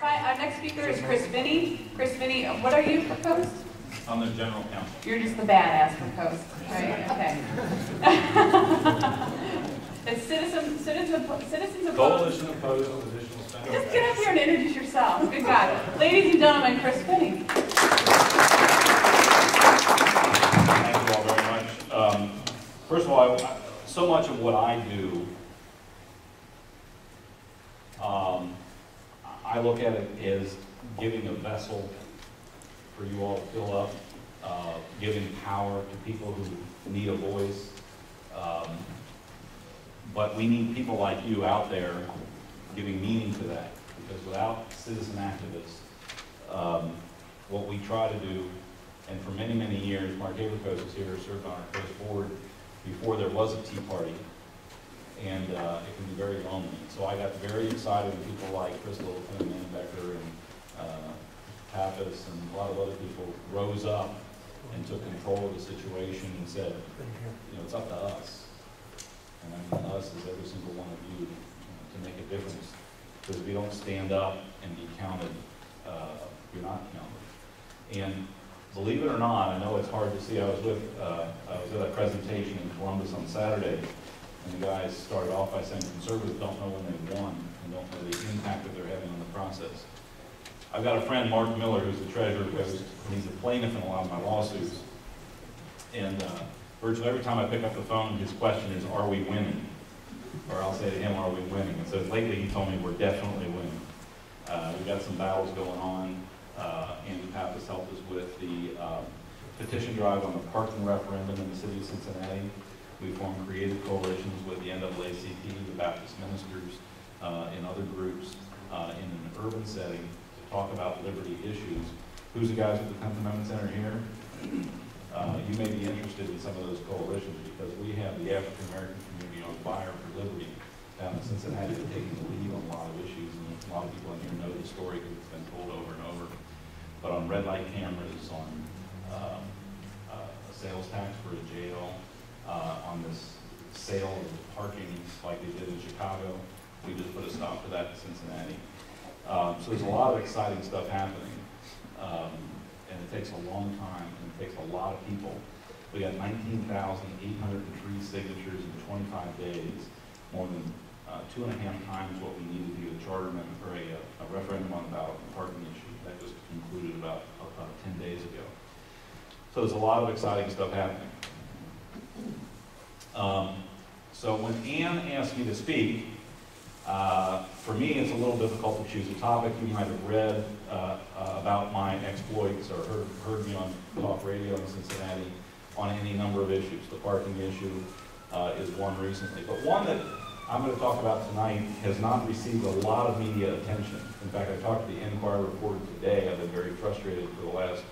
Our next speaker is Finney. Finney, what are you proposed? I'm the general counsel. You're just the badass proposed, right? Okay. It's citizens opposed. Coalition opposed additional spending. Just get up here and introduce yourself. Good God. Ladies and gentlemen, Finney. Thank you all very much. First of all, so much of what I do, I look at it as giving a vessel for you all to fill up, giving power to people who need a voice. But we need people like you out there giving meaning to that, because without citizen activists, what we try to do, and for many, many years, Mark Abercos is here, served on our coast board before there was a Tea Party, and it can be very lonely. So I got very excited when people like Chris Littleton and Becker and Pappas and a lot of other people rose up and took control of the situation and said, you know, it's up to us. And I mean, us is every single one of you, to make a difference. Because if you don't stand up and be counted, you're not counted. And believe it or not, I know it's hard to see. I was at a presentation in Columbus on Saturday, and the guys started off by saying conservatives don't know when they won and don't know the impact that they're having on the process. I've got a friend, Mark Miller, who's the treasurer, he's a plaintiff in a lot of my lawsuits. And virtually every time I pick up the phone, his question is, are we winning? Or I'll say to him, are we winning? And so lately he told me we're definitely winning. We've got some battles going on. Andy Pappas helped us with the petition drive on the parking referendum in the city of Cincinnati. We formed creative coalitions with the NAACP, the Baptist ministers, and other groups in an urban setting to talk about liberty issues. Who's the guys at the 10th Amendment Center here? You may be interested in some of those coalitions, because we have the African American community on fire for liberty down in Cincinnati. They're taking the lead on a lot of issues, and a lot of people in here know the story because it's been told over and over. But on red light cameras, on a sales tax for a jail, on this sale of parking like they did in Chicago, we just put a stop to that in Cincinnati. So there's a lot of exciting stuff happening, and it takes a long time, and it takes a lot of people. We got 19,803 signatures in 25 days, more than 2.5 times what we needed to get a charter amendment or a referendum on the ballot on the parking issue. That just concluded about 10 days ago. So there's a lot of exciting stuff happening. So when Ann asked me to speak, for me it's a little difficult to choose a topic. You might have read about my exploits or heard me on talk radio in Cincinnati on any number of issues. The parking issue is one recently, but one that I'm going to talk about tonight has not received a lot of media attention. In fact, I talked to the Enquirer reporter today. I've been very frustrated for the last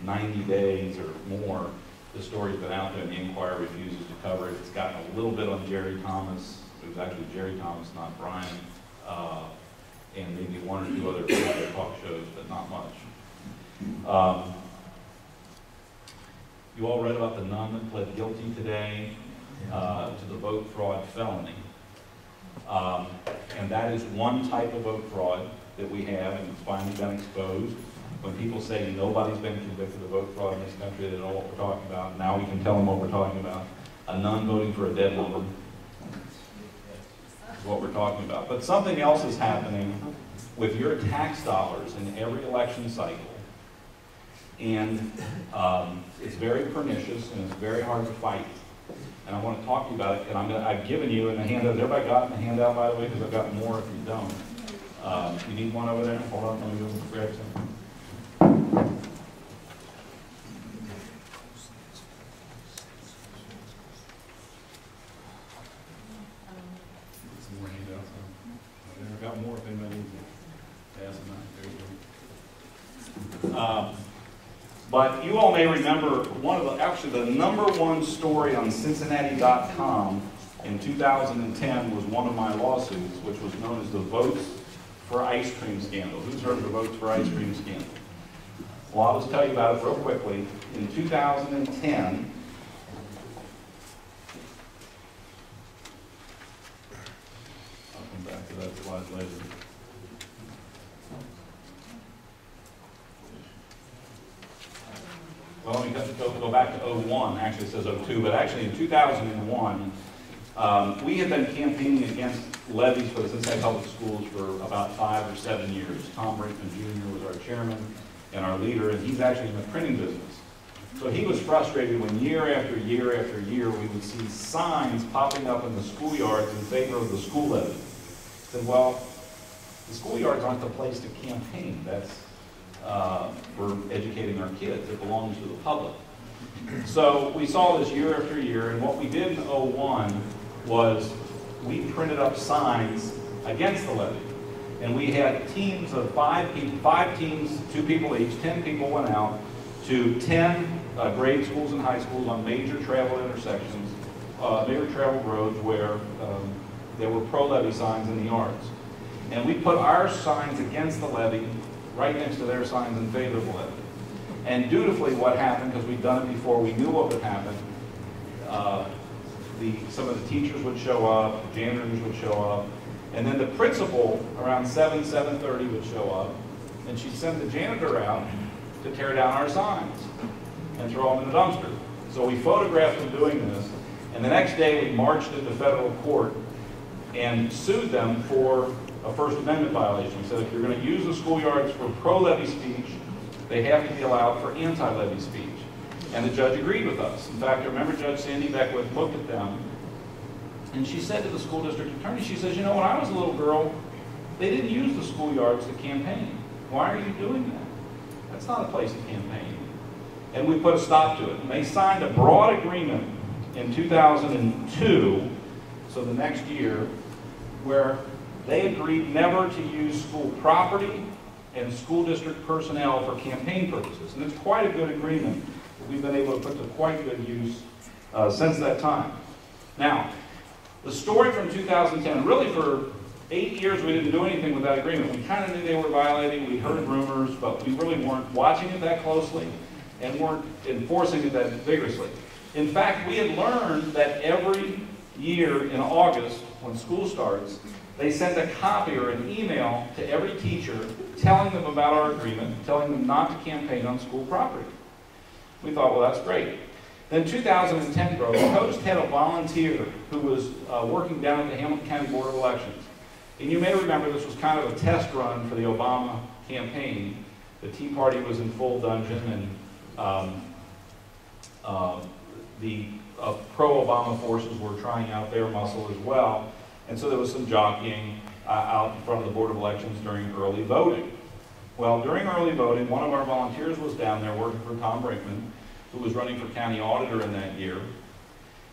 90 days or more. The story's been out there and the Enquirer refuses to cover it. It's gotten a little bit on Jerry Thomas. It was actually Jerry Thomas, not Brian, and maybe one or two other talk shows, but not much. You all read about the nun that pled guilty today to the vote fraud felony. And that is one type of vote fraud that we have, and it's finally been exposed. When people say nobody's been convicted of vote fraud in this country, they know what we're talking about. Now we can tell them what we're talking about. A nun voting for a dead woman is what we're talking about. But something else is happening with your tax dollars in every election cycle. And it's very pernicious and it's very hard to fight. And I want to talk to you about it. And I've given you in the handout. Has everybody gotten the handout, by the way? Because I've got more if you don't. You need one over there? Hold on, let me go grab some. Some more handouts. I've got more if anybody needs it. Pass them out. There you go. But you all may remember actually the #1 story on Cincinnati.com in 2010 was one of my lawsuits, which was known as the Votes for Ice Cream Scandal. Who's heard of the Votes for Ice Cream Scandal? Well, I'll just tell you about it real quickly. In 2010, I'll come back to that slide later. well, let me go back to '01. Actually, it says '02, but actually in 2001, we had been campaigning against levies for the Cincinnati Public Schools for about 5 or 7 years. Tom Brinkman Jr. was our chairman and our leader, and he's actually in the printing business. So he was frustrated when year after year after year we would see signs popping up in the schoolyards in favor of the school levy. He said, well, the schoolyards aren't the place to campaign. That's for educating our kids. It belongs to the public. So we saw this year after year, and what we did in '01 was we printed up signs against the levy. And we had teams of 5 people, 5 teams, 2 people each, 10 people went out to 10 grade schools and high schools on major travel intersections, major travel roads where there were pro-levy signs in the yards. And we put our signs against the levy right next to their signs in favor of the levy. And dutifully what happened, because we'd done it before, we knew what would happen. Some of the teachers would show up, the janitors would show up, and then the principal around 7:30 would show up, and she'd send the janitor out to tear down our signs and throw them in the dumpster. So we photographed them doing this, and the next day we marched into federal court and sued them for a First Amendment violation. We said if you're going to use the schoolyards for pro-levy speech, they have to be allowed for anti-levy speech. And the judge agreed with us. In fact, I remember Judge Sandy Beckwith looked at them, and she said to the school district attorney, she says, you know, when I was a little girl, they didn't use the schoolyards to campaign. Why are you doing that? That's not a place to campaign. And we put a stop to it. And they signed a broad agreement in 2002, so the next year, where they agreed never to use school property and school district personnel for campaign purposes. And it's quite a good agreement that we've been able to put to quite good use since that time. Now, the story from 2010, really for 8 years we didn't do anything with that agreement. We kind of knew they were violating, we heard rumors, but we really weren't watching it that closely and weren't enforcing it that vigorously. In fact, we had learned that every year in August, when school starts, they send a copy or an email to every teacher telling them about our agreement, telling them not to campaign on school property. We thought, well, that's great. Then 2010 broke. The Post had a volunteer who was working down at the Hamilton County Board of Elections. And you may remember this was kind of a test run for the Obama campaign. The Tea Party was in full dungeon, and the pro-Obama forces were trying out their muscle as well. And so there was some jockeying out in front of the Board of Elections during early voting. Well, during early voting, one of our volunteers was down there working for Tom Brinkman, who was running for county auditor in that year.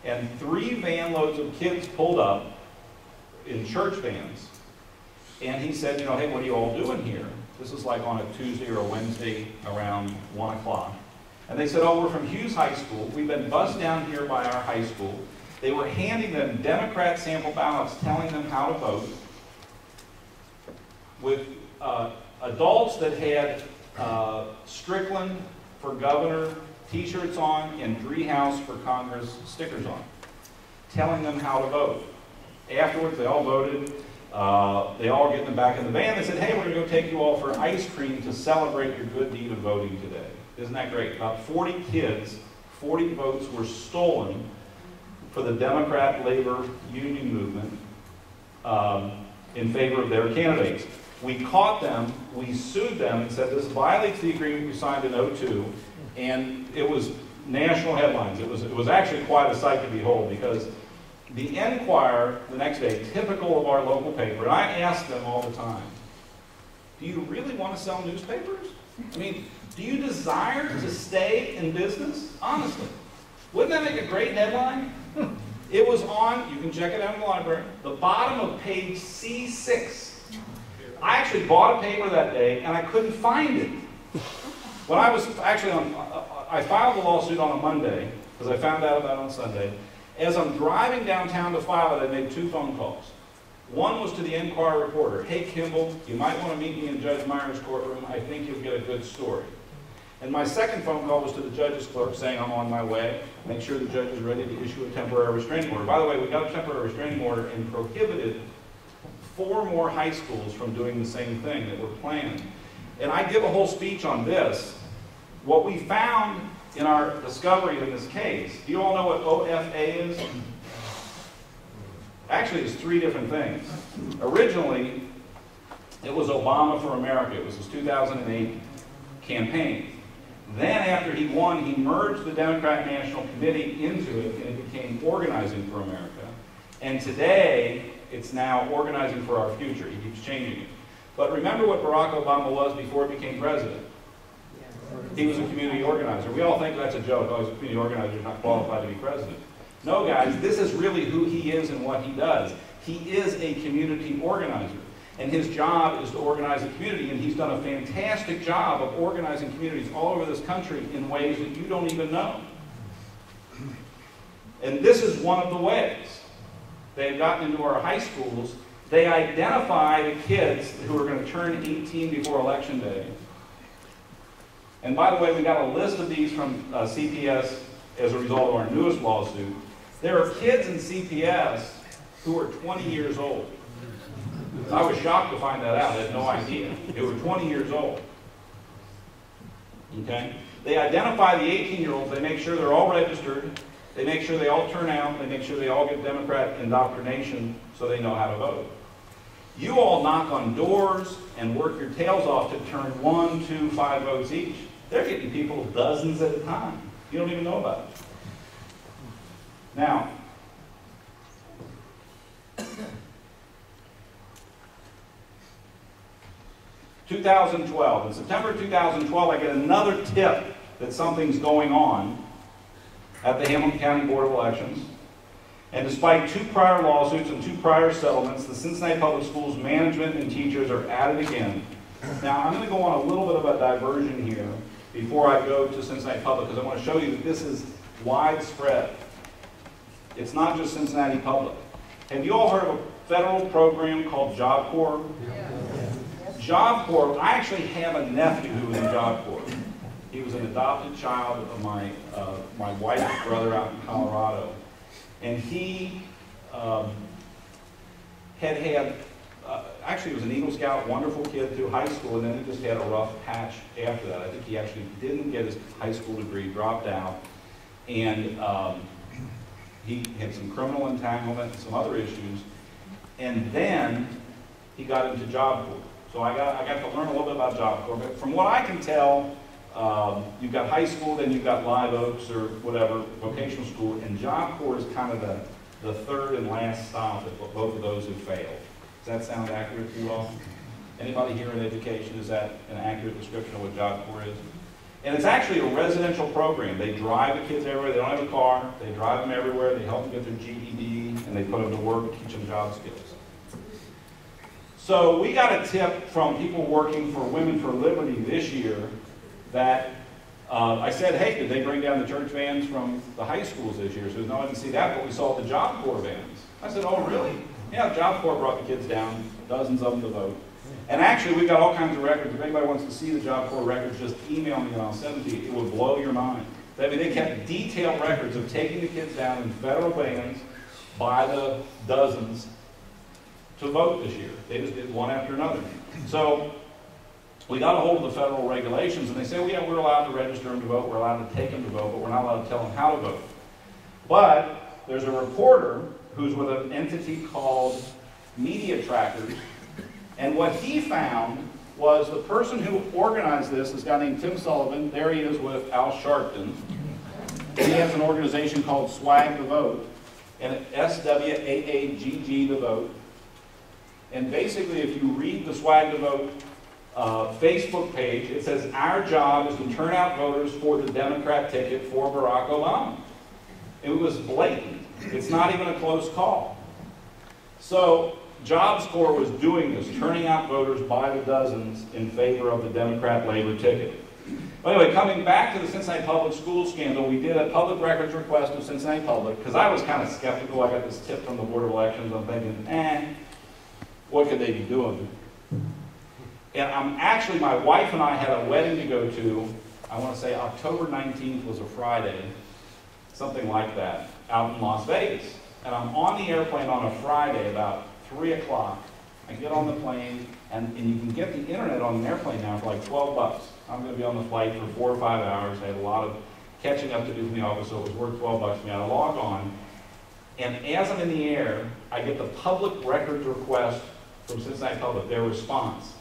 And 3 van loads of kids pulled up in church vans. And he said, you know, hey, what are you all doing here? This is like on a Tuesday or a Wednesday around 1 o'clock. And they said, oh, we're from Hughes High School. We've been bussed down here by our high school. They were handing them Democrat sample ballots telling them how to vote with adults that had Strickland for governor t-shirts on and Driehaus for Congress stickers on, telling them how to vote. Afterwards, they all voted. They all get them back in the van. They said, hey, we're going to go take you all for ice cream to celebrate your good deed of voting today. Isn't that great? About 40 kids, 40 votes were stolen for the Democrat labor union movement in favor of their candidates. We caught them, we sued them and said this violates the agreement we signed in '02, and it was national headlines. It was actually quite a sight to behold, because the Enquirer the next day, typical of our local paper, and I ask them all the time, do you really want to sell newspapers? I mean, do you desire to stay in business? Honestly. Wouldn't that make a great headline? It was on, you can check it out in the library, the bottom of page C6. I actually bought a paper that day and I couldn't find it. When I was actually I filed the lawsuit on a Monday, because I found out about it on Sunday. As I'm driving downtown to file it, I made 2 phone calls. One was to the Enquirer reporter, hey Kimball, you might want to meet me in Judge Meyer's courtroom, I think you'll get a good story. And my second phone call was to the judge's clerk saying I'm on my way, make sure the judge is ready to issue a temporary restraining order. By the way, we got a temporary restraining order and prohibited 4 more high schools from doing the same thing that were planned. And I give a whole speech on this. What we found in our discovery in this case. Do you all know what OFA is? Actually, it's three different things. Originally, it was Obama for America. It was his 2008 campaign. Then after he won, he merged the Democratic National Committee into it, and it became Organizing for America. And today, it's now Organizing for Our Future. He keeps changing it. But remember what Barack Obama was before he became president. He was a community organizer. We all think that's a joke. Oh, he's a community organizer, he's not qualified to be president. No, guys, this is really who he is and what he does. He is a community organizer. And his job is to organize the community, and he's done a fantastic job of organizing communities all over this country in ways that you don't even know. And this is one of the ways. They've gotten into our high schools. They identify the kids who are going to turn 18 before Election Day. And by the way, we got a list of these from CPS as a result of our newest lawsuit. There are kids in CPS who are 20 years old. I was shocked to find that out. I had no idea. They were 20 years old. Okay? They identify the 18-year-olds. They make sure they're all registered. They make sure they all turn out. They make sure they all get Democrat indoctrination so they know how to vote. You all knock on doors and work your tails off to turn 1, 2, 5 votes each. They're getting people dozens at a time. You don't even know about it. Now, in September 2012, I get another tip that something's going on at the Hamilton County Board of Elections. And despite 2 prior lawsuits and 2 prior settlements, the Cincinnati Public Schools management and teachers are at it again. Now, I'm going to go on a little bit of a diversion here before I go to Cincinnati Public, because I want to show you that this is widespread. It's not just Cincinnati Public. Have you all heard of a federal program called Job Corps? Yeah. Job Corps, I actually have a nephew who was in Job Corps. He was an adopted child of my wife's brother out in Colorado. And he actually was an Eagle Scout, wonderful kid through high school, and then he just had a rough patch after that. I think he actually didn't get his high school degree, dropped out, and he had some criminal entanglement and some other issues, and then he got into Job Corps. So I got to learn a little bit about Job Corps, but from what I can tell, you've got high school, then you've got Live Oaks or whatever, vocational school, and Job Corps is kind of the third and last stop of both of those who failed. Does that sound accurate to you all? Anybody here in education, is that an accurate description of what Job Corps is? And it's actually a residential program. They drive the kids everywhere. They don't have a car. They drive them everywhere. They help them get their GED, and they put them to work, teach them job skills. So we got a tip from people working for Women for Liberty this year that I said, hey, did they bring down the church vans from the high schools this year? So no, I didn't see that, but we saw the Job Corps vans. I said, oh, really? Yeah, Job Corps brought the kids down, dozens of them to vote. And actually, we've got all kinds of records. If anybody wants to see the Job Corps records, just email me and I'll send them to you. It will blow your mind. I mean, they kept detailed records of taking the kids down in federal vans by the dozens to vote this year. They just did one after another. So we got a hold of the federal regulations, and they say, well, yeah, we're allowed to register them to vote, we're allowed to take them to vote, but we're not allowed to tell them how to vote. But there's a reporter who's with an entity called Media Trackers, and what he found was the person who organized this, this guy named Tim Sullivan. There he is with Al Sharpton. He has an organization called Swag the Vote, and SWAAGG the Vote. And basically, if you read the Swag the Vote Facebook page, it says, our job is to turn out voters for the Democrat ticket for Barack Obama. It was blatant. It's not even a close call. So Jobs Corps was doing this, turning out voters by the dozens in favor of the Democrat labor ticket. Anyway, coming back to the Cincinnati Public Schools scandal, we did a public records request of Cincinnati Public, because I was kind of skeptical. I got this tip from the Board of Elections. I'm thinking, what could they be doing? And actually, my wife and I had a wedding to go to. I want to say October 19th was a Friday, something like that, out in Las Vegas. And I'm on the airplane on a Friday about 3 o'clock. I get on the plane, and you can get the internet on an airplane now for like $12. I'm going to be on the flight for 4 or 5 hours. I had a lot of catching up to do from the office, so it was worth 12 bucks for me. I log on, and as I'm in the air, I get the public records request from Cincinnati Public, their response.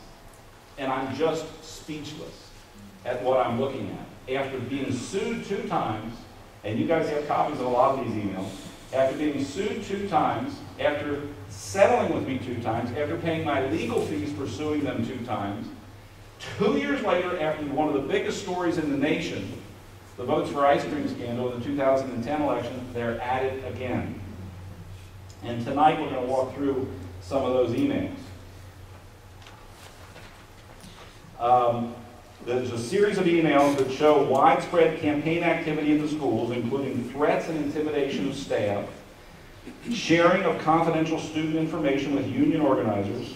And I'm just speechless at what I'm looking at. After being sued 2 times, and you guys have copies of a lot of these emails, after being sued 2 times, after settling with me 2 times, after paying my legal fees for suing them 2 times, 2 years later, after one of the biggest stories in the nation, the votes for ice cream scandal in the 2010 election, they're at it again. And tonight we're going to walk through some of those emails. There's a series of emails that show widespread campaign activity in the schools, including threats and intimidation of staff, sharing of confidential student information with union organizers,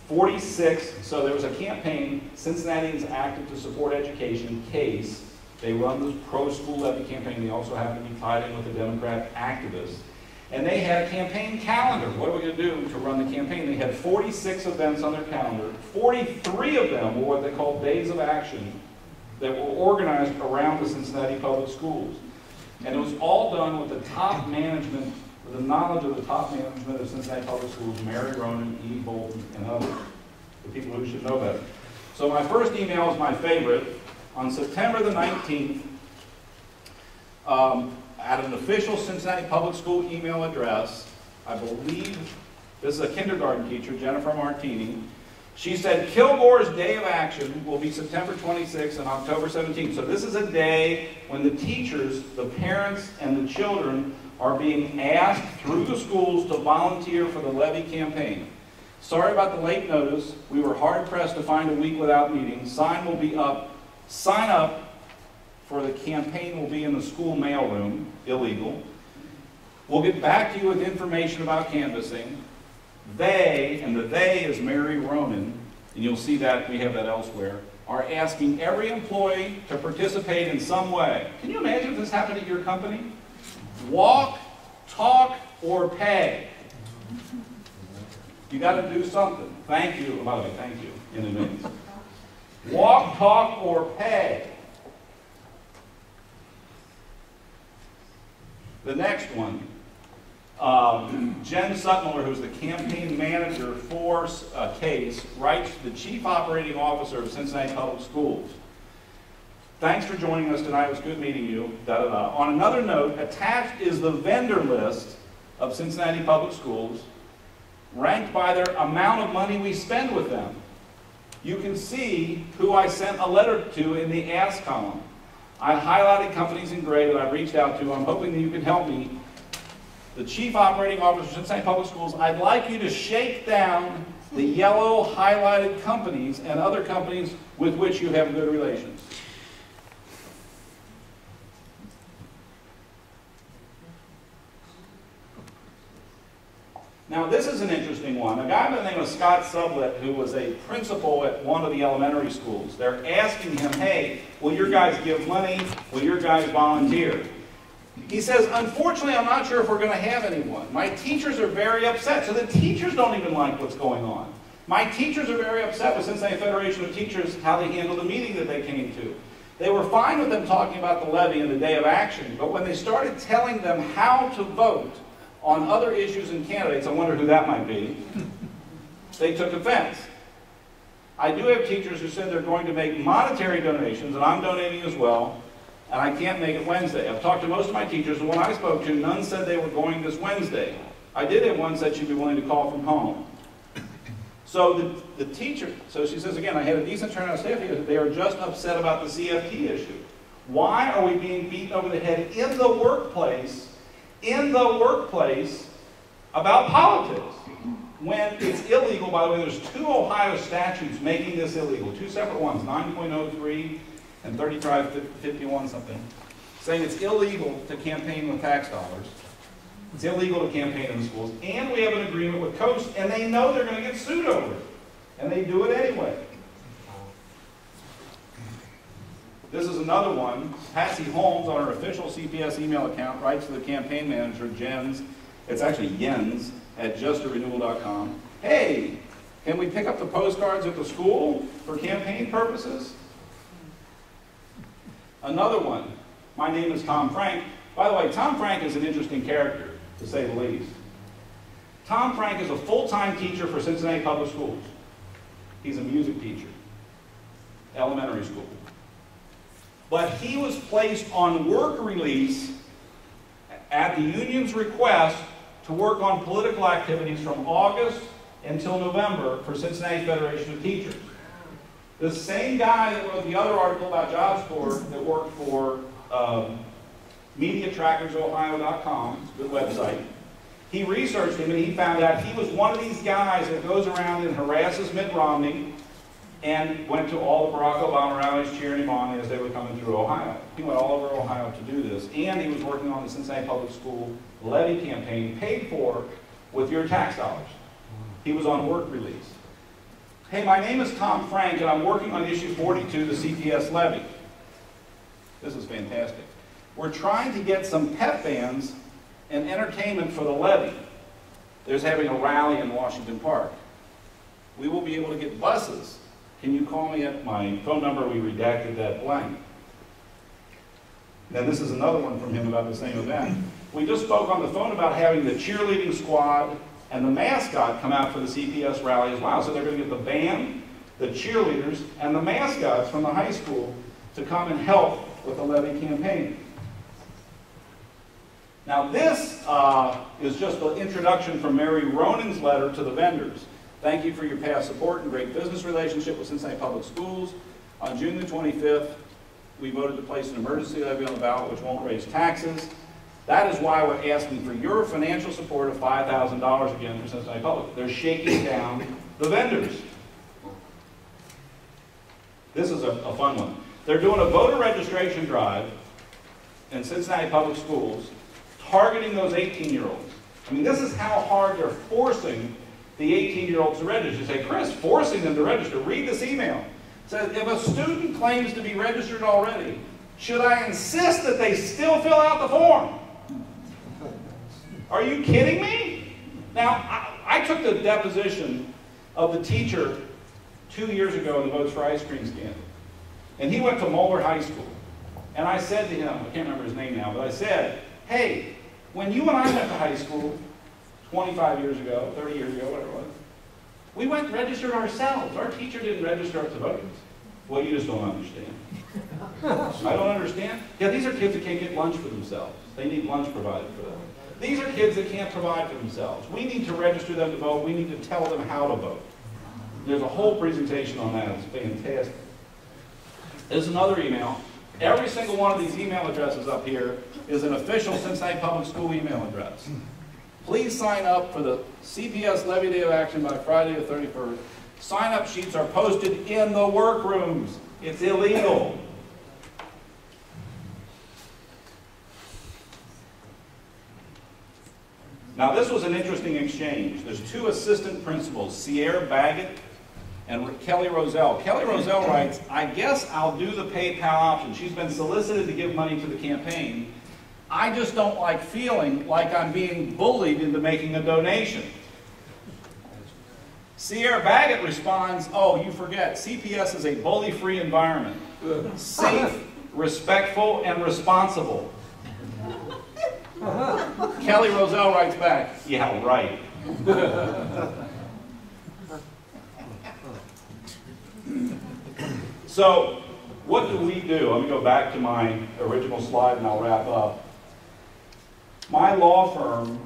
46, so there was a campaign, Cincinnatians Active to Support Education, CASE. They run the pro-school levy campaign. They also happen to be tied in with the Democrat activists. And they had a campaign calendar. What are we going to do to run the campaign? They had 46 events on their calendar. 43 of them were what they called days of action that were organized around the Cincinnati Public Schools. And it was all done with the top management, with the knowledge of the top management of Cincinnati Public Schools, Mary Ronan, E. Bolton, and others, the people who should know better. So my first email is my favorite. On September the 19th, at an official Cincinnati Public School email address, I believe this is a kindergarten teacher, Jennifer Martini. She said, Kilgore's Day of Action will be September 26th and October 17th. So this is a day when the teachers, the parents, and the children are being asked through the schools to volunteer for the levy campaign. Sorry about the late notice. We were hard-pressed to find a week without meetings. Sign will be up. Sign up for the campaign will be in the school mailroom, illegal. We'll get back to you with information about canvassing. They, and the they is Mary Ronan, and you'll see that, we have that elsewhere, are asking every employee to participate in some way. Can you imagine if this happened at your company? Walk, talk, or pay. You got to do something. Thank you. By the way, thank you in advance. Walk, talk, or pay. The next one, Jen Sutmiller, who's the campaign manager for CASE, writes to the Chief Operating Officer of Cincinnati Public Schools. Thanks for joining us tonight. It was good meeting you. Da, da, da. On another note, attached is the vendor list of Cincinnati Public Schools, ranked by their amount of money we spend with them. You can see who I sent a letter to in the Ask column. I highlighted companies in gray that I've reached out to. I'm hoping that you can help me. The Chief Operating Officer of Cincinnati Public Schools, I'd like you to shake down the yellow highlighted companies and other companies with which you have good relations. Now this is an interesting one. A guy by the name of Scott Sublett, who was a principal at one of the elementary schools, they're asking him, hey, will your guys give money? Will your guys volunteer? He says, unfortunately, I'm not sure if we're going to have anyone. My teachers are very upset. So the teachers don't even like what's going on. My teachers are very upset with Cincinnati Federation of Teachers, how they handled the meeting that they came to. They were fine with them talking about the levy and the day of action, but when they started telling them how to vote on other issues and candidates, I wonder who that might be, they took offense. I do have teachers who said they're going to make monetary donations, and I'm donating as well, and I can't make it Wednesday. I've talked to most of my teachers, and when I spoke to, none said they were going this Wednesday. I did have one said she'd be willing to call from home. So the teacher, so she says, again, I had a decent turnout of staff here. They are just upset about the CFT issue. Why are we being beaten over the head in the workplace about politics? When it's illegal, by the way, there's 2 Ohio statutes making this illegal, 2 separate ones, 9.03 and 3551 something, saying it's illegal to campaign with tax dollars. It's illegal to campaign in the schools. And we have an agreement with Coast, and they know they're going to get sued over it. And they do it anyway. This is another one. Patsy Holmes, on her official CPS email account, writes to the campaign manager, it's actually Jens, at justarenewal.com. Hey, can we pick up the postcards at the school for campaign purposes? Another one. My name is Tom Frank. By the way, Tom Frank is an interesting character, to say the least. Tom Frank is a full-time teacher for Cincinnati Public Schools. He's a music teacher, elementary school. But he was placed on work release at the union's request to work on political activities from August until November for Cincinnati Federation of Teachers. The same guy that wrote the other article about Jobs Corps that worked for MediaTrackersOhio.com, the website, he researched him and he found out he was one of these guys that goes around and harasses Mitt Romney and went to all the Barack Obama rallies cheering him on as they were coming through Ohio. He went all over Ohio to do this, and he was working on the Cincinnati Public School levy campaign paid for with your tax dollars. He was on work release. Hey, my name is Tom Frank, and I'm working on issue 42, the CPS levy. This is fantastic. We're trying to get some pep bands and entertainment for the levy. There's having a rally in Washington Park. We will be able to get buses. Can you call me at my phone number? We redacted that blank. Then this is another one from him about the same event. We just spoke on the phone about having the cheerleading squad and the mascot come out for the CPS rally as well. So they're going to get the band, the cheerleaders, and the mascots from the high school to come and help with the levy campaign. Now this is just the introduction from Mary Ronan's letter to the vendors. Thank you for your past support and great business relationship with Cincinnati Public Schools. On June the 25th, we voted to place an emergency levy on the ballot which won't raise taxes. That is why we're asking for your financial support of $5,000 again for Cincinnati Public. They're shaking down the vendors. This is a fun one. They're doing a voter registration drive in Cincinnati Public Schools targeting those 18-year-olds. I mean, this is how hard they're forcing the 18-year-olds to register. You say, Chris, forcing them to register. Read this email. It says, if a student claims to be registered already, should I insist that they still fill out the form? Are you kidding me? Now, I took the deposition of the teacher 2 years ago in the Votes for Ice Cream scandal. And he went to Moeller High School. And I said to him, I can't remember his name now, but I said, hey, when you and I went to high school 25 years ago, 30 years ago, whatever it was, we went and registered ourselves. Our teacher didn't register us to vote. Well, you just don't understand. I don't understand. Yeah, these are kids that can't get lunch for themselves. They need lunch provided for them. These are kids that can't provide for themselves. We need to register them to vote. We need to tell them how to vote. There's a whole presentation on that. It's fantastic. There's another email. Every single one of these email addresses up here is an official Cincinnati Public School email address. Please sign up for the CPS Levy Day of Action by Friday the 31st. Sign-up sheets are posted in the workrooms. It's illegal. Now this was an interesting exchange. There's two assistant principals, Sierra Baggett and Kelly Roselle. Kelly Roselle writes, I guess I'll do the PayPal option. She's been solicited to give money to the campaign. I just don't like feeling like I'm being bullied into making a donation. Sierra Baggett responds, oh, you forget, CPS is a bully-free environment. Safe, respectful, and responsible. Kelly Roselle writes back, yeah, right. So, what do we do? Let me go back to my original slide and I'll wrap up. My law firm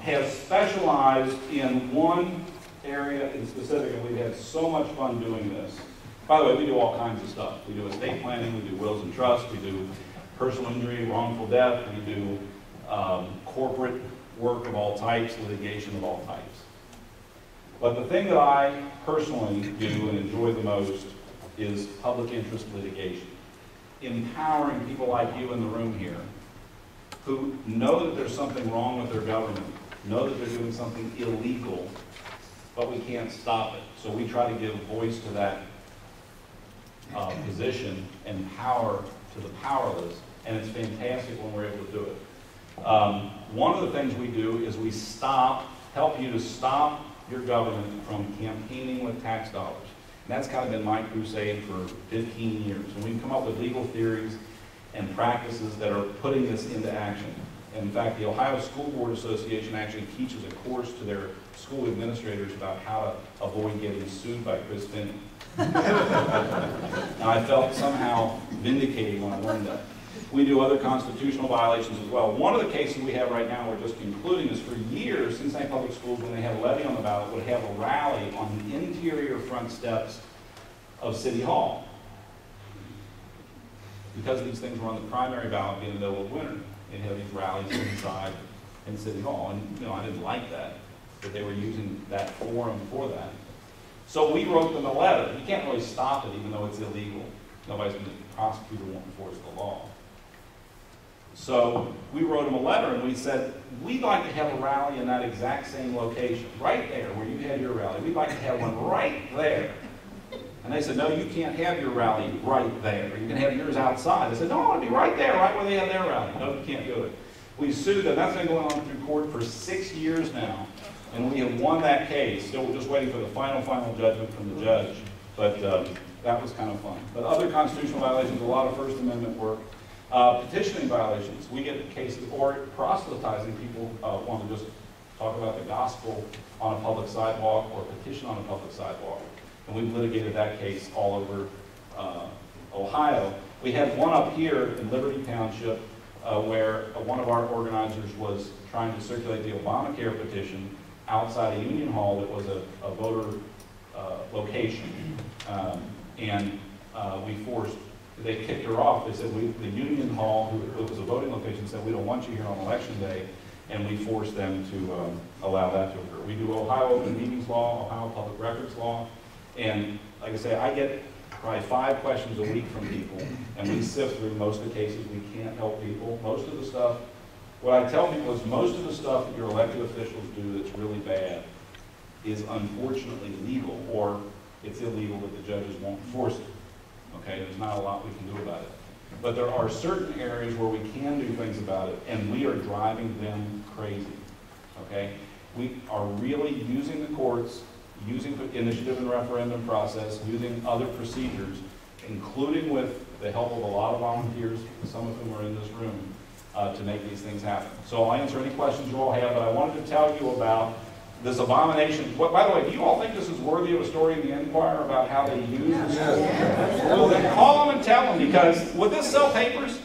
has specialized in one area in specific, and we've had so much fun doing this. By the way, we do all kinds of stuff. We do estate planning, we do wills and trusts, we do personal injury, wrongful death, we do corporate work of all types, litigation of all types. But the thing that I personally do and enjoy the most is public interest litigation. Empowering people like you in the room here who know that there's something wrong with their government, know that they're doing something illegal, but we can't stop it. So we try to give voice to that position and power to the powerless, and it's fantastic when we're able to do it. One of the things we do is we help you to stop your government from campaigning with tax dollars. And that's kind of been my crusade for 15 years. And we've come up with legal theories and practices that are putting this into action. In fact, the Ohio School Board Association actually teaches a course to their school administrators about how to avoid getting sued by Chris Finney. Now, I felt somehow vindicated when I learned that. We do other constitutional violations as well. One of the cases we have right now, we're just concluding, is for years, Cincinnati Public Schools, when they had a levy on the ballot, would have a rally on the interior front steps of City Hall. Because these things were on the primary ballot being in the middle of winter, they'd have these rallies inside in City Hall. And, I didn't like that they were using that forum for that. So we wrote them a letter. You can't really stop it, even though it's illegal. Nobody's going to prosecute or won't enforce the law. So we wrote them a letter and we said, we'd like to have a rally in that exact same location, right there where you had your rally. We'd like to have one right there. And they said, no, you can't have your rally right there. You can have yours outside. They said, no, I want to be right there, right where they had their rally. No, you can't do it. We sued them. That's been going on through court for 6 years now. And we have won that case. Still, we're just waiting for the final judgment from the judge. But that was kind of fun. But other constitutional violations, a lot of First Amendment work. Petitioning violations. We get cases, or proselytizing. People want to just talk about the gospel on a public sidewalk or petition on a public sidewalk. And we've litigated that case all over Ohio. We had one up here in Liberty Township where one of our organizers was trying to circulate the Obamacare petition outside a Union Hall that was a voter location. They kicked her off. They said, the Union Hall, who was a voting location, said, we don't want you here on election day, and we forced them to allow that to occur. We do Ohio Open Meetings Law, Ohio Public Records Law, and like I say, I get probably 5 questions a week from people, and we sift through most of the cases. We can't help people. Most of the stuff, what I tell people is most of the stuff that your elected officials do that's really bad is unfortunately legal, or it's illegal that the judges won't enforce it. Okay, there's not a lot we can do about it. But there are certain areas where we can do things about it, and we are driving them crazy. Okay? We are really using the courts, using the initiative and referendum process, using other procedures, including with the help of a lot of volunteers, some of whom are in this room, to make these things happen. So I'll answer any questions you all have, but I wanted to tell you about this abomination. By the way, do you all think this is worthy of a story in the Enquirer about how they use this? Well, then call them and tell them, because would this sell papers?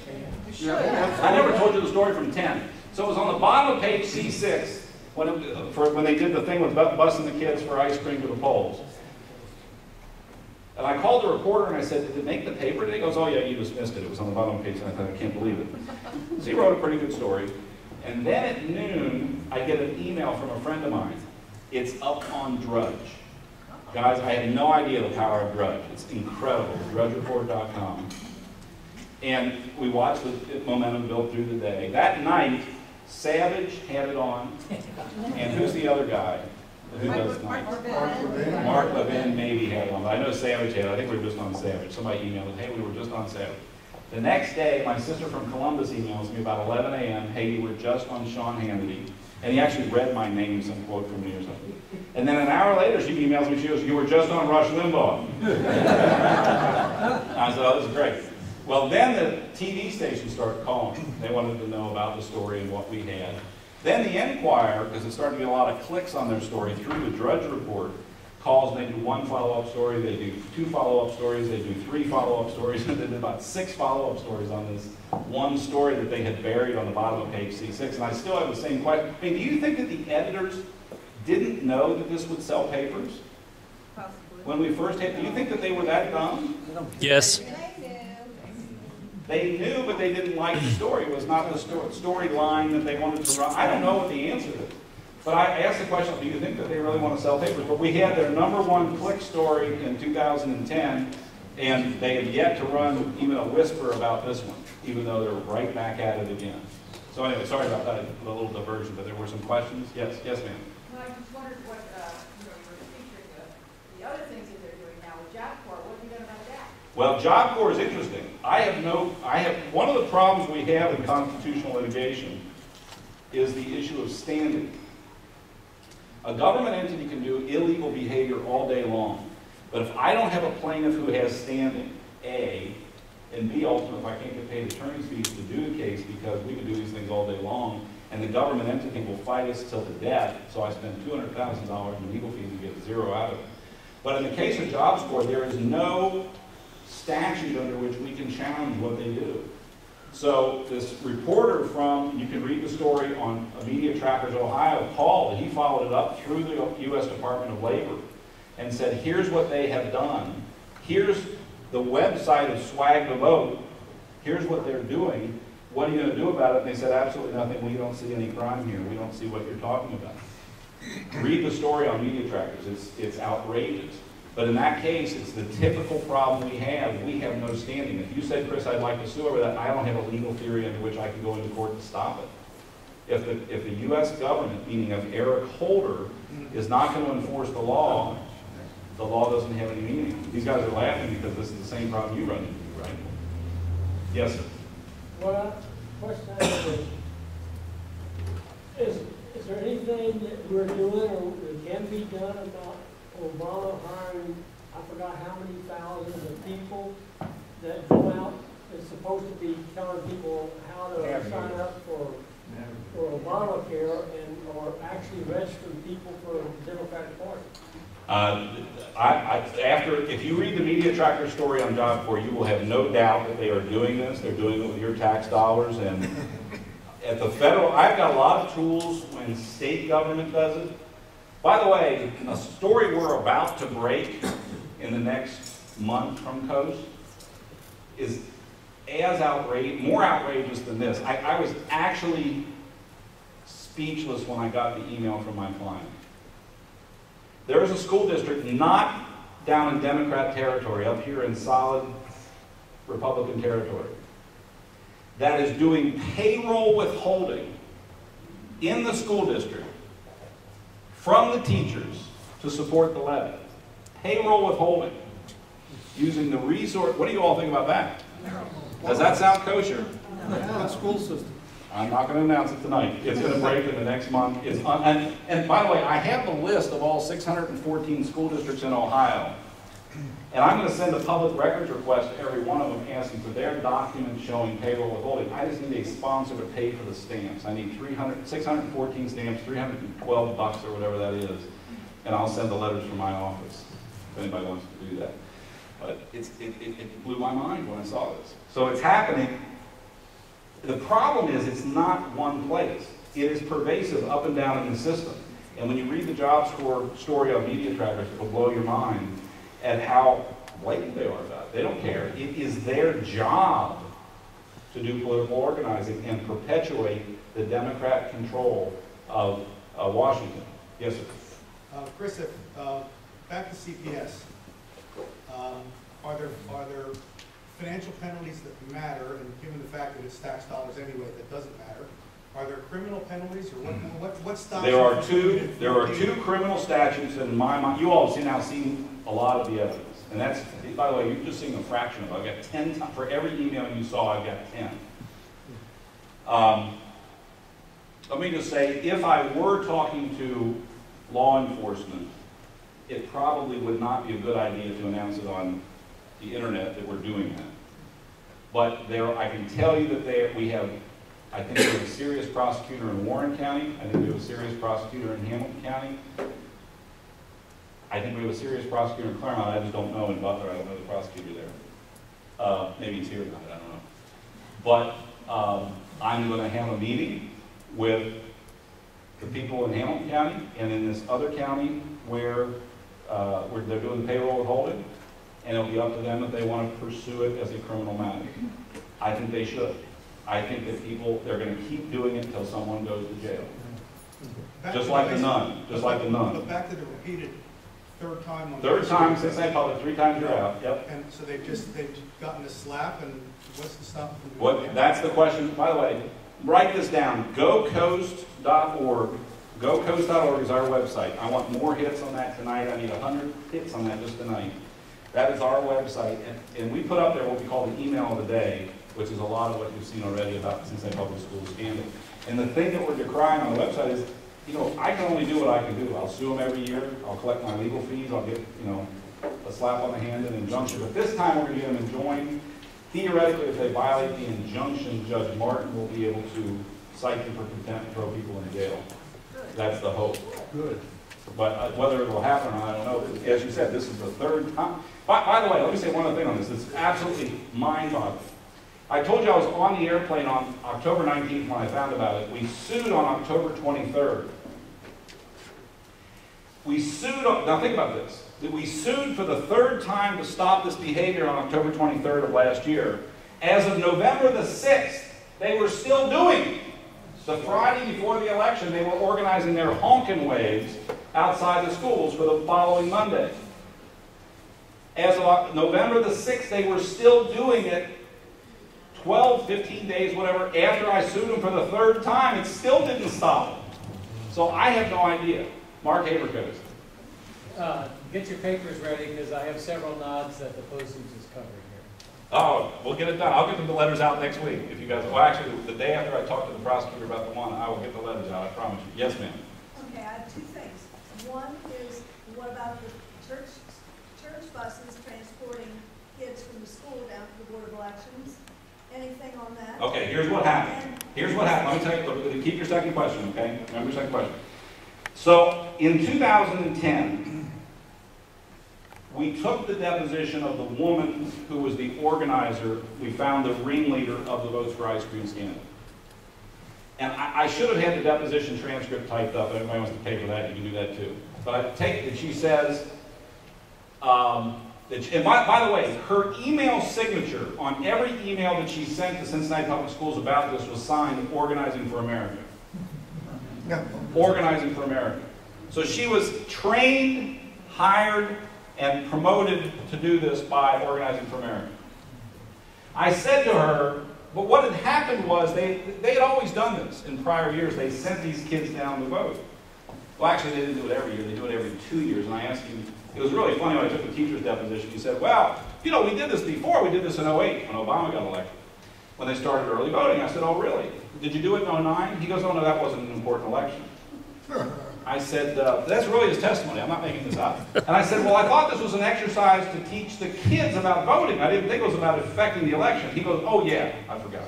I never told you the story from 10. So it was on the bottom of page C6 when they did the thing with busing the kids for ice cream to the polls. And I called the reporter and I said, did it make the paper today? He goes, oh yeah, you just missed it. It was on the bottom of the page. And I thought, I can't believe it. So he wrote a pretty good story. And then at noon, I get an email from a friend of mine. It's up on Drudge. Guys, I had no idea the power of Drudge. It's incredible, drudgereport.com. And we watched the momentum build through the day. That night, Savage had it on. And who's the other guy? Who does nights? Mark Levin maybe had it on. But I know Savage had it. I think we were just on Savage. Somebody emailed us, hey, we were just on Savage. The next day, my sister from Columbus emails me about 11 a.m., hey, you were just on Sean Hannity. And he actually read my name, some quote from me or something. And then an hour later, she emails me, she goes, you were just on Rush Limbaugh. I said, oh, this is great. Well, then the TV station started calling. They wanted to know about the story and what we had. Then the Enquirer, because it started to get a lot of clicks on their story through the Drudge Report, calls, and they do 1 follow-up story, they do 2 follow-up stories, they do 3 follow-up stories, and they did about 6 follow-up stories on this one story that they had buried on the bottom of page C6. And I still have the same question. I mean, do you think that the editors didn't know that this would sell papers? Possibly. When we first hit, do you think that they were that dumb? Yes. They knew, but they didn't like the story. It was not the storyline that they wanted to run. I don't know what the answer is. But I asked the question, do you think that they really want to sell papers? But we had their #1 click story in 2010, and they have yet to run even a whisper about this one, even though they're right back at it again. So anyway, sorry about that, a little diversion, but there were some questions. Yes, yes, ma'am. No, I just wondered what, you were featuring the other things that they're doing now with Job Corps. What have you done about that? Well, Job Corps is interesting. One of the problems we have in constitutional litigation is the issue of standing. A government entity can do illegal behavior all day long, But if I don't have a plaintiff who has standing, A, and B, ultimately, if I can't get paid attorney's fees to do the case because we can do these things all day long, and the government entity will fight us till the death, so I spend $200,000 in legal fees and get zero out of it. But in the case of Jobs Corps, there is no statute under which we can challenge what they do. So this reporter from, you can read the story on Media Trackers Ohio, called, he followed it up through the U.S. Department of Labor and said, here's what they have done. Here's the website of Swag the Vote. Here's what they're doing. What are you going to do about it? And they said, absolutely nothing. We don't see any crime here. We don't see what you're talking about. Read the story on Media Trackers. It's outrageous. But in that case, it's the typical problem we have. We have no standing. If you said, Chris, I'd like to sue over that, I don't have a legal theory under which I can go into court to stop it. If the U.S. government, meaning of Eric Holder, is not going to enforce the law doesn't have any meaning. These guys are laughing because this is the same problem you run into, right? Yes, sir. Well, question I have is there anything that we're doing or that can be done about Obama hiring, I forgot how many thousands of people that go out and supposed to be telling people how to sign up for Obamacare and or actually registering people for the Democratic Party? If you read the Media Tracker story on Job Corps, you will have no doubt that they are doing this. They're doing it with your tax dollars. And at the federal, I've got a lot of tools when state government does it. By the way, a story we're about to break in the next month from Coast is as more outrageous than this. I was actually speechless when I got the email from my client. There is a school district not down in Democrat territory, up here in solid Republican territory, that is doing payroll withholding in the school district from the teachers to support the levy. Payroll withholding. Using the resource. What do you all think about that? Does that sound kosher? The school system. I'm not going to announce it tonight. It's going to break in the next month. And by the way, I have the list of all 614 school districts in Ohio. And I'm going to send a public records request to every one of them asking for their documents showing payroll withholding. I just need a sponsor to pay for the stamps. I need 614 stamps, $312 or whatever that is. And I'll send the letters from my office if anybody wants to do that. But it blew my mind when I saw this. So it's happening. The problem is it's not one place. It is pervasive up and down in the system. And when you read the Jobs Corps story on Media Trackers, it will blow your mind at how blatant they are about it. They don't care. It is their job to do political organizing and perpetuate the Democrat control of Washington. Yes, sir. Chris, back to CPS. Are there financial penalties that matter, and given the fact that it's tax dollars anyway, that doesn't matter? Are there criminal penalties, or what stops? There are two criminal statutes in my mind. You all have now seen a lot of the evidence, and that's, by the way, you're just seeing a fraction of it. I've got 10 for every email you saw. I've got 10. Let me just say, if I were talking to law enforcement, it probably would not be a good idea to announce it on the internet that we're doing that. But I can tell you that we have, I think we have a serious prosecutor in Warren County. I think we have a serious prosecutor in Hamilton County. I think we have a serious prosecutor in Claremont. I just don't know in Butler. I don't know the prosecutor there. Maybe he's here tonight. I don't know. But I'm going to have a meeting with the people in Hamilton County and in this other county where they're doing the payroll withholding. And it'll be up to them if they want to pursue it as a criminal matter. I think they should. I think that they're going to keep doing it until someone goes to jail. Just like the nun. Just like the nun. But back to the repeated third time. Third time since they published, 3 times you're out. Yep. And so they've gotten a slap, and what's to stop them? That's the question. By the way, write this down. GoCoast.org. GoCoast.org is our website. I want more hits on that tonight. I need 100 hits on that just tonight. That is our website, and we put up there what we call the email of the day, which is a lot of what you've seen already about the Cincinnati Public Schools scandal. And the thing that we're decrying on the website is, I can only do what I can do. I'll sue them every year. I'll collect my legal fees. I'll get, a slap on the hand and an injunction. But this time we're going to get them enjoined. Theoretically, if they violate the injunction, Judge Martin will be able to cite them for contempt and throw people in jail. That's the hope. Good. But whether it will happen or not, I don't know. As you said, this is the third time. By the way, let me say one other thing on this. It's absolutely mind-boggling. I told you I was on the airplane on October 19th when I found about it. We sued on October 23rd. We sued, now think about this. We sued for the third time to stop this behavior on October 23rd of last year. As of November the 6th, they were still doing it. The Friday before the election, they were organizing their honkin' waves outside the schools for the following Monday. As of November the 6th, they were still doing it 12, 15 days, whatever, after I sued them for the third time. It still didn't stop. So I have no idea. Mark Habercoat. Get your papers ready, because I have several nods that the postage is covered here. Oh, we'll get it done. I'll get them the letters out next week. If you guys, well, actually, the day after I talk to the prosecutor about the one, I will get the letters out. I promise you. Yes, ma'am. Okay, I have two things. One is, what about the church buses transporting kids from the school down to the Board of Elections? Anything on that? Okay, here's what happened. Here's what happened. Let me tell you, keep your second question, okay? Remember your second question. So, in 2010, we took the deposition of the woman who was the organizer. We found the ringleader of the Votes for Ice Cream scandal. And I should have had the deposition transcript typed up. If anybody wants to pay for that, you can do that too. But I take it, she says, and by the way, her email signature on every email that she sent to Cincinnati Public Schools about this was signed Organizing for America. Organizing for America. So she was trained, hired, and promoted to do this by Organizing for America. I said to her, but what had happened was they had always done this in prior years. They sent these kids down to vote. Well, actually, they didn't do it every year. They do it every 2 years. And I asked him, it was really funny when I took the teacher's deposition. He said, well, you know, we did this before. We did this in 08 when Obama got elected, when they started early voting. I said, oh, really? Did you do it in 09? He goes, oh, no, that wasn't an important election. I said, that's really his testimony. I'm not making this up. And I said, well, I thought this was an exercise to teach the kids about voting. I didn't think it was about affecting the election. He goes, oh, yeah, I forgot.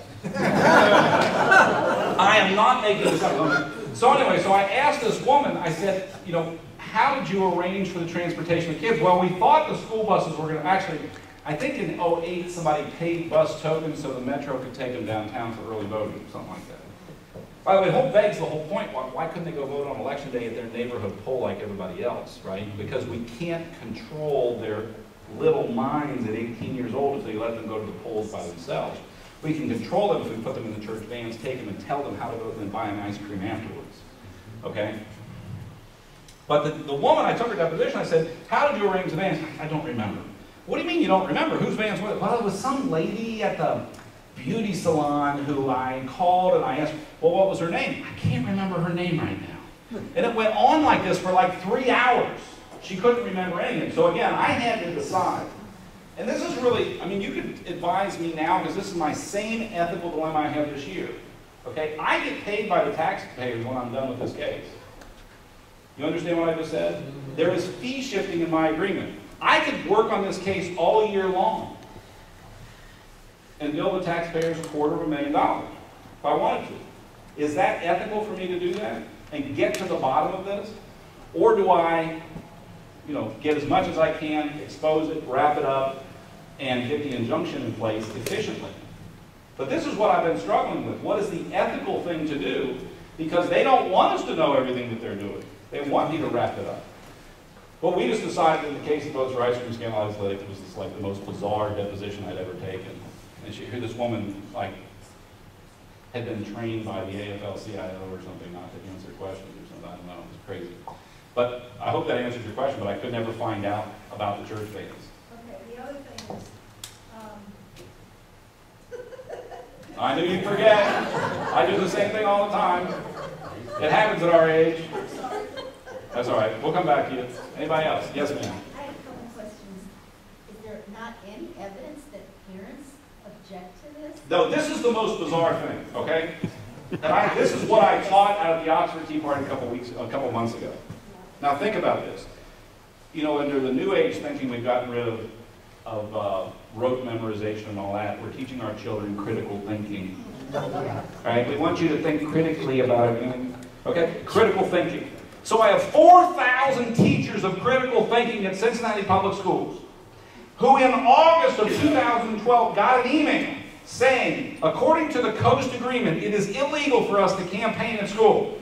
I am not making this up. So anyway, so I asked this woman, I said, you know, how did you arrange for the transportation of kids? Well, we thought the school buses were going to actually, I think in 08, somebody paid bus tokens so the Metro could take them downtown for early voting, something like that. By the way, it begs the whole point. Why couldn't they go vote on election day at their neighborhood poll like everybody else, right? Because we can't control their little minds at 18 years old if they let them go to the polls by themselves. We can control them if we put them in the church vans, take them and tell them how to vote and then buy them ice cream afterwards, okay? But the woman, I took her deposition, I said, how did you arrange the vans? I don't remember. What do you mean you don't remember? Whose vans were it? Well, it was some lady at the beauty salon who I called and I asked, well, what was her name? I can't remember her name right now. And it went on like this for like 3 hours. She couldn't remember anything. So again, I had to decide. And this is really, I mean, you could advise me now because this is my same ethical dilemma I have this year. Okay? I get paid by the taxpayers when I'm done with this case. You understand what I just said? There is fee shifting in my agreement. I could work on this case all year long and bill the taxpayers $250,000 if I wanted to. Is that ethical for me to do that and get to the bottom of this? Or do I, you know, get as much as I can, expose it, wrap it up, and get the injunction in place efficiently? But this is what I've been struggling with. What is the ethical thing to do? Because they don't want us to know everything that they're doing. They want me to wrap it up. But we just decided in the case of Votes for Ice Cream scandal, it was just like the most bizarre deposition I'd ever taken. And here this woman, like, had been trained by the AFL-CIO or something not to answer questions or something. I don't know. It was crazy. But I hope that answers your question, but I could never find out about the church vans. Okay, the other thing is, I knew you'd forget. I do the same thing all the time. It happens at our age. I'm sorry. That's all right. We'll come back to you. Anybody else? Yes, ma'am. I have a couple of questions. Is there not any evidence that parents object to this? No, this is the most bizarre thing, okay? And this is what I taught out of the Oxford Tea Party a couple months ago. Now think about this. you know, under the new age thinking, we've gotten rid of rote memorization and all that. We're teaching our children critical thinking. Right? We want you to think critically about everything. Okay? Critical thinking. So I have 4,000 teachers of critical thinking at Cincinnati Public Schools who in August of 2012 got an email saying, according to the Coast Agreement, it is illegal for us to campaign in school.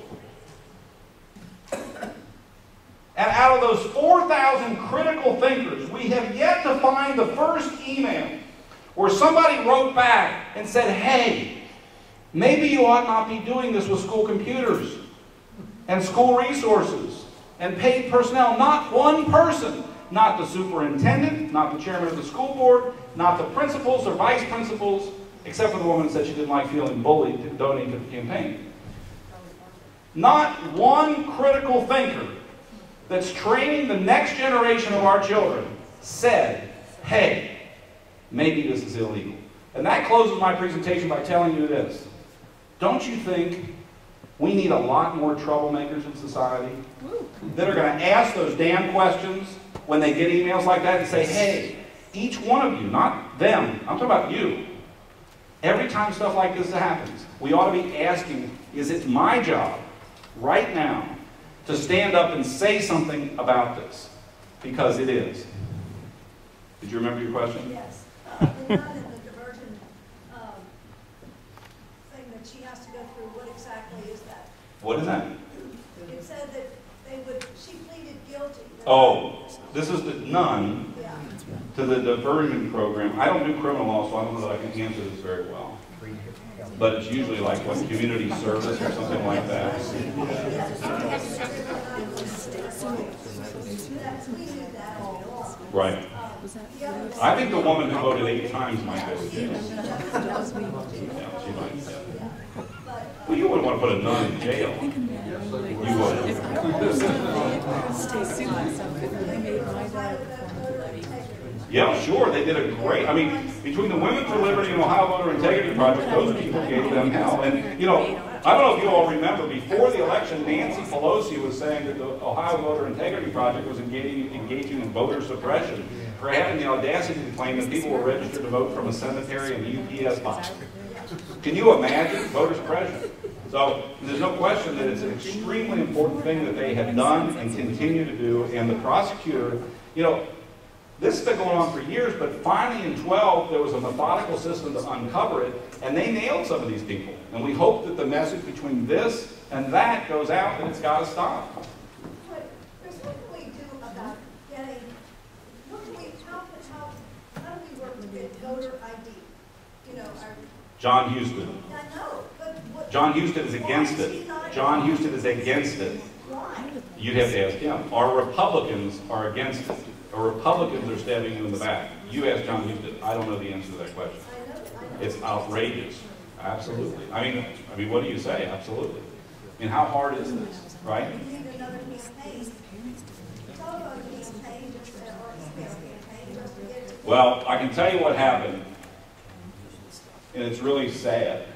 And out of those 4,000 critical thinkers, we have yet to find the first email where somebody wrote back and said, hey, maybe you ought not be doing this with school computers and school resources and paid personnel. Not one person. Not the superintendent, not the chairman of the school board, not the principals or vice principals, except for the woman who said she didn't like feeling bullied to donate to the campaign. Not one critical thinker that's training the next generation of our children said, hey, maybe this is illegal. And that closes my presentation by telling you this. Don't you think we need a lot more troublemakers in society that are going to ask those damn questions when they get emails like that and say, hey, each one of you, not them, I'm talking about you. Every time stuff like this happens, we ought to be asking, is it my job right now to stand up and say something about this? Because it is. Did you remember your question? Yes. And not in the diversion thing that she has to go through, what exactly is that? What is that? It said that she pleaded guilty. Oh, this is the nun Yeah. to the diversion program. I don't do criminal law, so I don't know that I can answer this very well. But it's usually like what, community service or something like that. Right. I think the woman who voted 8 times might go to jail. Yeah, she might. Yeah. Well, you wouldn't want to put a nun in jail. You would. Yeah, sure, they did a great, I mean, between the Women for Liberty and Ohio Voter Integrity Project, those people gave them hell. And, you know, I don't know if you all remember, before the election, Nancy Pelosi was saying that the Ohio Voter Integrity Project was engaging in voter suppression for having the audacity to claim that people were registered to vote from a cemetery and a UPS box. Can you imagine voter suppression? So there's no question that it's an extremely important thing that they have done and continue to do. And the prosecutor, you know, this has been going on for years, but finally in 12, there was a methodical system to uncover it, and they nailed some of these people. And we hope that the message between this and that goes out, and it's got to stop. But Chris, what can we do about getting, how do we work to get voter ID? You know, John Houston. I know, but what? John Houston is against it. John Houston is against it. Why? You'd have to ask him. Our Republicans are against it. Our Republicans are stabbing you in the back. You ask John Houston. I don't know the answer to that question. I know. It's outrageous. Absolutely. I mean, what do you say? Absolutely. I mean, how hard is this, right? We need another campaign. Telephone campaign, or email campaign, just to get it. Well, I can tell you what happened, and it's really sad.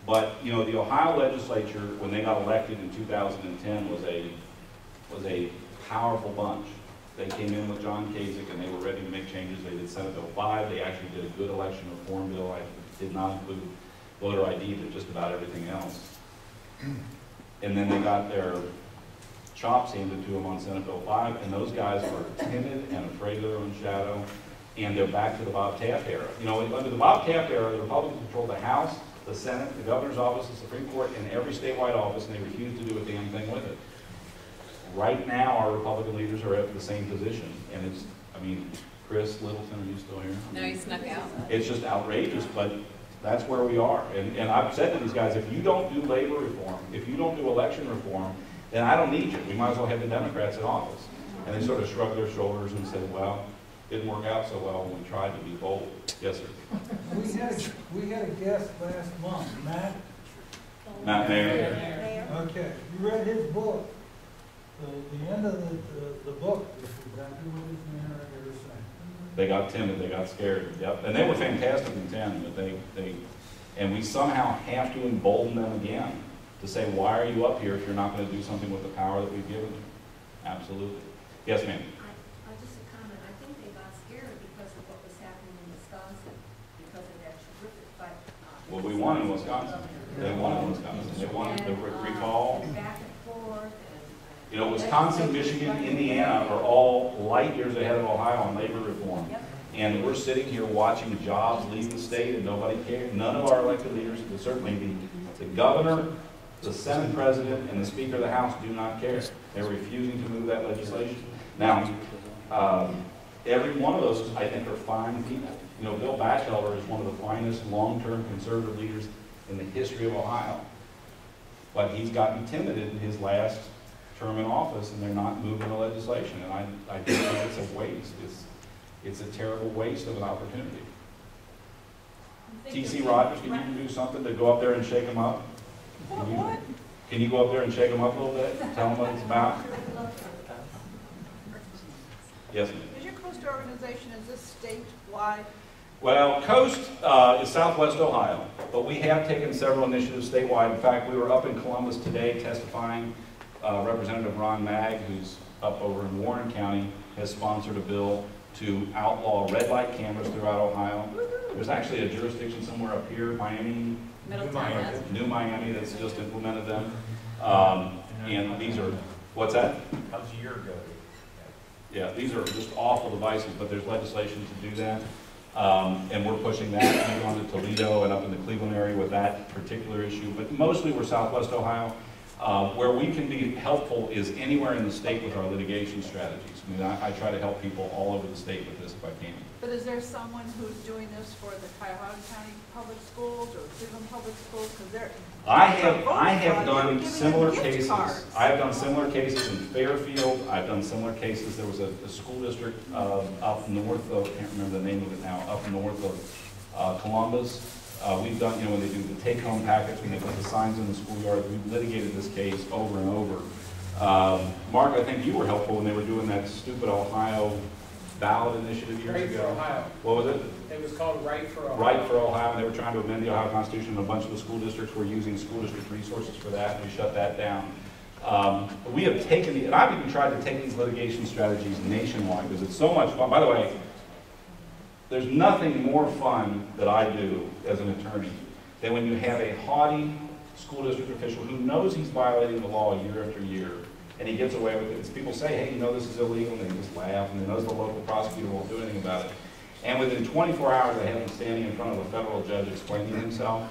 But, you know, the Ohio legislature, when they got elected in 2010, was a powerful bunch. They came in with John Kasich, and they were ready to make changes. They did Senate Bill 5. They actually did a good election reform bill. I did not include voter ID, but just about everything else. And then they got their chops handed to them on Senate Bill 5, and those guys are timid and afraid of their own shadow, and they're back to the Bob Taft era. You know, under the Bob Taft era, the Republicans controlled the House, the Senate, the governor's office, the Supreme Court, and every statewide office, and they refused to do a damn thing with it. Right now, our Republican leaders are at the same position, and it's, I mean, Chris Littleton, are you still here? No, he snuck out. It's just outrageous, but that's where we are. And I've said to these guys, if you don't do labor reform, if you don't do election reform, then I don't need you. We might as well have the Democrats in office. And they sort of shrugged their shoulders and said, well, it didn't work out so well when we tried to be bold. Yes, sir. We had a guest last month, Matt. Matt Mayer. Okay, you read his book. The end of the book is exactly what his narrator is saying. They got timid, they got scared. Yep. And they were fantastic in 10, but and we somehow have to embolden them again to say, why are you up here if you're not going to do something with the power that we've given you? Absolutely. Yes, ma'am. Just a comment. I think they got scared because of what was happening in Wisconsin, because of that terrific fight. Well, we won in Wisconsin. They won in Wisconsin. They won the recall. Back and forth. You know, Wisconsin, Michigan, Indiana are all light years ahead of Ohio on labor reform. Yep. And we're sitting here watching jobs leave the state and nobody cares. None of our elected leaders, but certainly the governor, the Senate president, and the Speaker of the House do not care. They're refusing to move that legislation. Now, every one of those, I think, are fine people. You know, Bill Batchelder is one of the finest long-term conservative leaders in the history of Ohio. But he's gotten timid in his last term in office, and they're not moving the legislation. And I think it's a waste. It's a terrible waste of an opportunity. T.C. Rogers, can you do something to go up there and shake them up? What? Can you go up there and shake them up a little bit? Tell them what it's about? Yes, ma'am. Is your Coast organization, is this statewide? Well, Coast is Southwest Ohio, but we have taken several initiatives statewide. In fact, we were up in Columbus today testifying. Representative Ron Magg, who's up over in Warren County, has sponsored a bill to outlaw red light cameras throughout Ohio. There's actually a jurisdiction somewhere up here, Miami, New Miami, that's just implemented them. And these are, what's that? That was a year ago. Yeah, these are just awful devices, but there's legislation to do that. And we're pushing that. We've gone to Toledo and up in the Cleveland area with that particular issue, but mostly we're Southwest Ohio. Where we can be helpful is anywhere in the state with our litigation strategies. I mean, I try to help people all over the state with this if I can. But is there someone who's doing this for the Cuyahoga County Public Schools or Cleveland Public Schools? Because they're I have done similar cases. I have done similar cases in Fairfield. I've done similar cases. There was a school district up north of, I can't remember the name of it now, up north of Columbus. We've done, you know, when they do the take-home packets, when they put the signs in the schoolyard, we've litigated this case over and over. Mark, I think you were helpful when they were doing that stupid Ohio ballot initiative years Right ago. for Ohio. What was it? It was called Right for Ohio. Right for Ohio, and they were trying to amend the Ohio Constitution, and a bunch of the school districts were using school district resources for that, and we shut that down. But we have taken, and I've even tried to take these litigation strategies nationwide, because it's so much fun. By the way, there's nothing more fun that I do as an attorney than when you have a haughty school district official who knows he's violating the law year after year, and he gets away with it. It's people say, hey, you know this is illegal, and they just laugh, and they know the local prosecutor won't do anything about it. And within 24 hours, I have him standing in front of a federal judge explaining himself.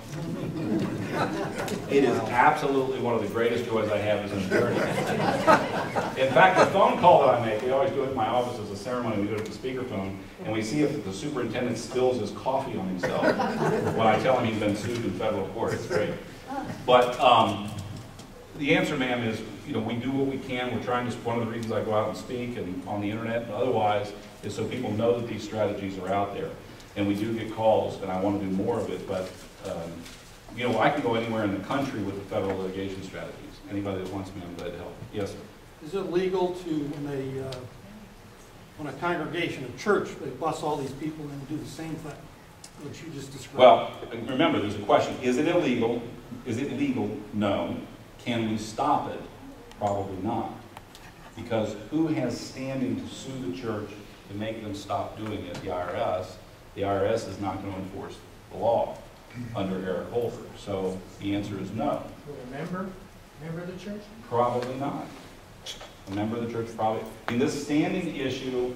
It is absolutely one of the greatest joys I have as an attorney. In fact, the phone call that I make, we always do it in my office as a ceremony. We do it at the speakerphone, and we see if the superintendent spills his coffee on himself when I tell him he's been sued in federal court. It's great. But the answer, ma'am, is, you know, we do what we can. We're trying to, one of the reasons I go out and speak and on the internet and otherwise is so people know that these strategies are out there. And we do get calls, and I want to do more of it, but, you know, I can go anywhere in the country with the federal litigation strategies. Anybody that wants me, I'm glad to help. Yes, sir. Is it legal to, when a congregation, a church, they bus all these people in and do the same thing, which you just described? Well, remember, there's a question. Is it illegal? Is it legal? No. Can we stop it? Probably not. Because who has standing to sue the church to make them stop doing it? The IRS. The IRS is not going to enforce the law under Eric Holford. So the answer is no. A member of the church? Probably not. A member of the church probably. In this standing issue,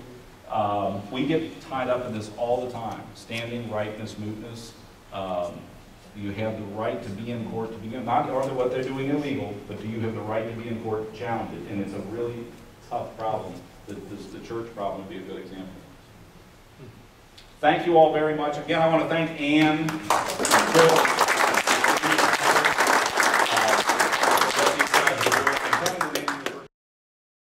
we get tied up in this all the time. Standing, rightness, mootness. You have the right to be in court to begin. Not are what they're doing illegal, but do you have the right to be in court to challenge it? And it's a really tough problem. The church problem would be a good example. Thank you all very much. Again, I want to thank Ann.